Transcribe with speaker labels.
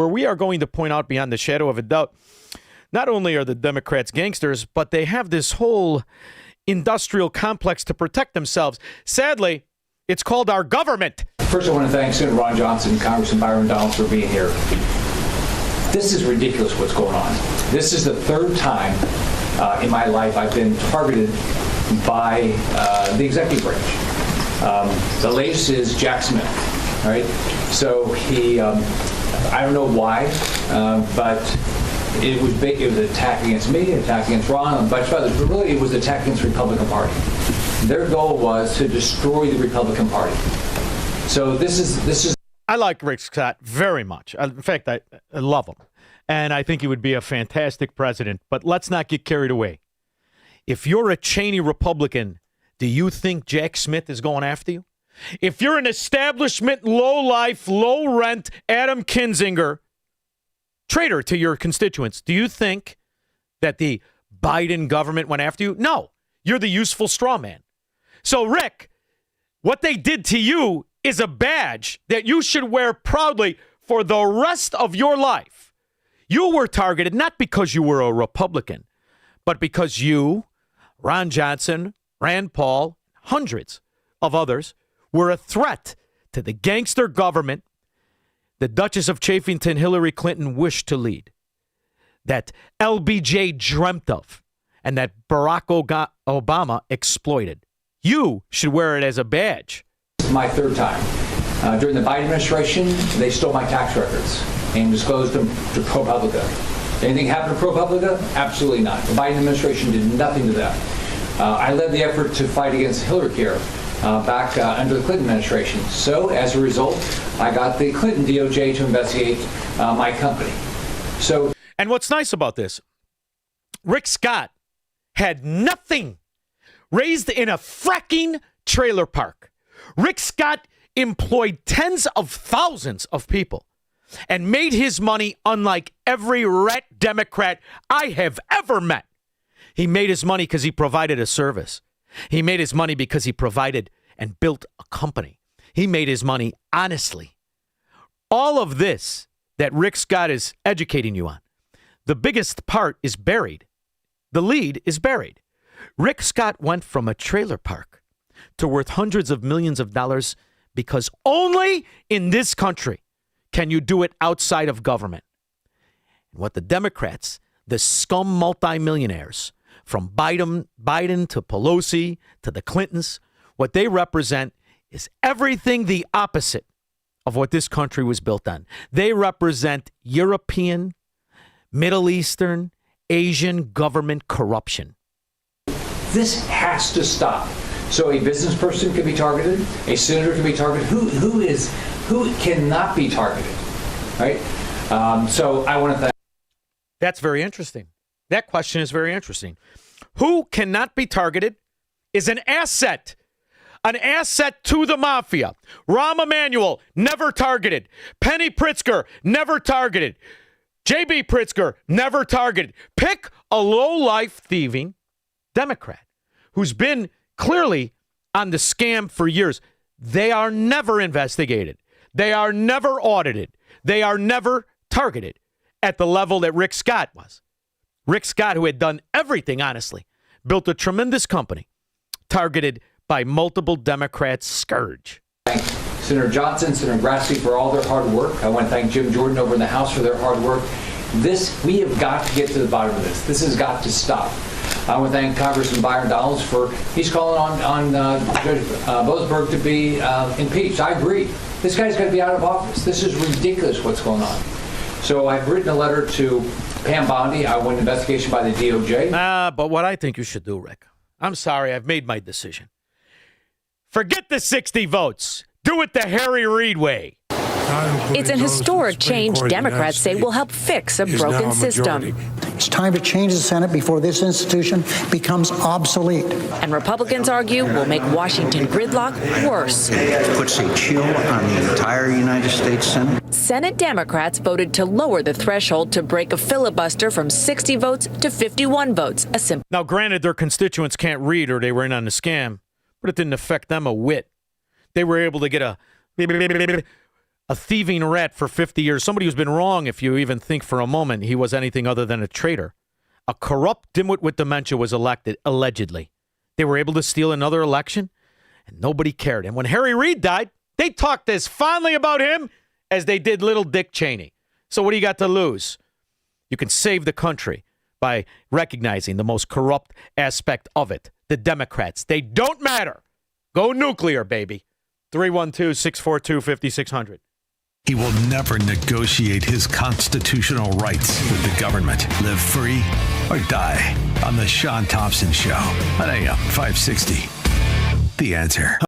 Speaker 1: where we are going to point out beyond the shadow of a doubt, not only are the Democrats gangsters, but they have this whole industrial complex to protect themselves. Sadly, it's called our government.
Speaker 2: First, I want to thank Senator Ron Johnson, Congressman Byron Donalds for being here. This is ridiculous what's going on. This is the third time in my life I've been targeted by the executive branch. The latest is Jack Smith, right? So he, I don't know why, but it was an attack against me, an attack against Ron, and a bunch of others, but really it was an attack against the Republican Party. Their goal was to destroy the Republican Party. So this is.
Speaker 1: I like Rick Scott very much. In fact, I love him. And I think he would be a fantastic president. But let's not get carried away. If you're a Cheney Republican, do you think Jack Smith is going after you? If you're an establishment, low-life, low-rent Adam Kinzinger, traitor to your constituents, do you think that the Biden government went after you? No. You're the useful straw man. So, Rick, what they did to you is a badge that you should wear proudly for the rest of your life. You were targeted not because you were a Republican, but because you, Ron Johnson, Rand Paul, hundreds of others were a threat to the gangster government the Duchess of Chafington, Hillary Clinton, wished to lead, that LBJ dreamt of, and that Barack Obama exploited. You should wear it as a badge.
Speaker 2: My third time. During the Biden administration, they stole my tax records and disclosed them to ProPublica. Anything happened to ProPublica? Absolutely not. The Biden administration did nothing to them. I led the effort to fight against HillariCare back under the Clinton administration. So as a result, I got the Clinton DOJ to investigate my company.
Speaker 1: And what's nice about this, Rick Scott had nothing, raised in a fracking trailer park. Rick Scott employed tens of thousands of people and made his money unlike every rat Democrat I have ever met. He made his money because he provided a service. He made his money because he provided and built a company. He made his money honestly. All of this that Rick Scott is educating you on, the biggest part is buried. The lead is buried. Rick Scott went from a trailer park to worth hundreds of millions of dollars because only in this country can you do it outside of government. And what the Democrats, the scum multimillionaires, from Biden to Pelosi to the Clintons, what they represent is everything the opposite of what this country was built on. They represent European, Middle Eastern, Asian government corruption.
Speaker 2: This has to stop. So a business person can be targeted, a senator can be targeted. Who cannot be targeted, right? So I want to thank.
Speaker 1: That's very interesting. That question is very interesting. Who cannot be targeted is an asset to the mafia. Rahm Emanuel, never targeted. Penny Pritzker, never targeted. J.B. Pritzker, never targeted. Pick a low-life thieving Democrat who's been clearly on the scam for years. They are never investigated. They are never audited. They are never targeted at the level that Rick Scott was. Rick Scott, who had done everything honestly, built a tremendous company, targeted by multiple Democrats' scourge.
Speaker 2: Thank Senator Johnson, Senator Grassley for all their hard work. I want to thank Jim Jordan over in the House for their hard work. We have got to get to the bottom of this. This has got to stop. I want to thank Congressman Byron Donalds he's calling on Judge Boasberg to be impeached. I agree. This guy's got to be out of office. This is ridiculous what's going on. So I've written a letter to Pam Bondi. I want an investigation by the DOJ.
Speaker 1: But what I think you should do, Rick, I'm sorry, I've made my decision. Forget the 60 votes. Do it the Harry Reid way.
Speaker 3: It's an historic change Democrats say will help fix a broken system.
Speaker 4: It's time to change the Senate before this institution becomes obsolete.
Speaker 3: And Republicans argue will make Washington gridlock worse.
Speaker 5: It puts a chill on the entire United States Senate.
Speaker 3: Senate Democrats voted to lower the threshold to break a filibuster from 60 votes to 51 votes.
Speaker 1: Now, granted, their constituents can't read or they were in on the scam, but it didn't affect them a whit. They were able to get a a thieving rat for 50 years, somebody who's been wrong if you even think for a moment he was anything other than a traitor. A corrupt dimwit with dementia was elected, allegedly. They were able to steal another election, and nobody cared. And when Harry Reid died, they talked as fondly about him as they did little Dick Cheney. So what do you got to lose? You can save the country by recognizing the most corrupt aspect of it, the Democrats. They don't matter. Go nuclear, baby. 312-642-5600.
Speaker 6: He will never negotiate his constitutional rights with the government. Live free or die on The Sean Thompson Show on AM 560. The Answer.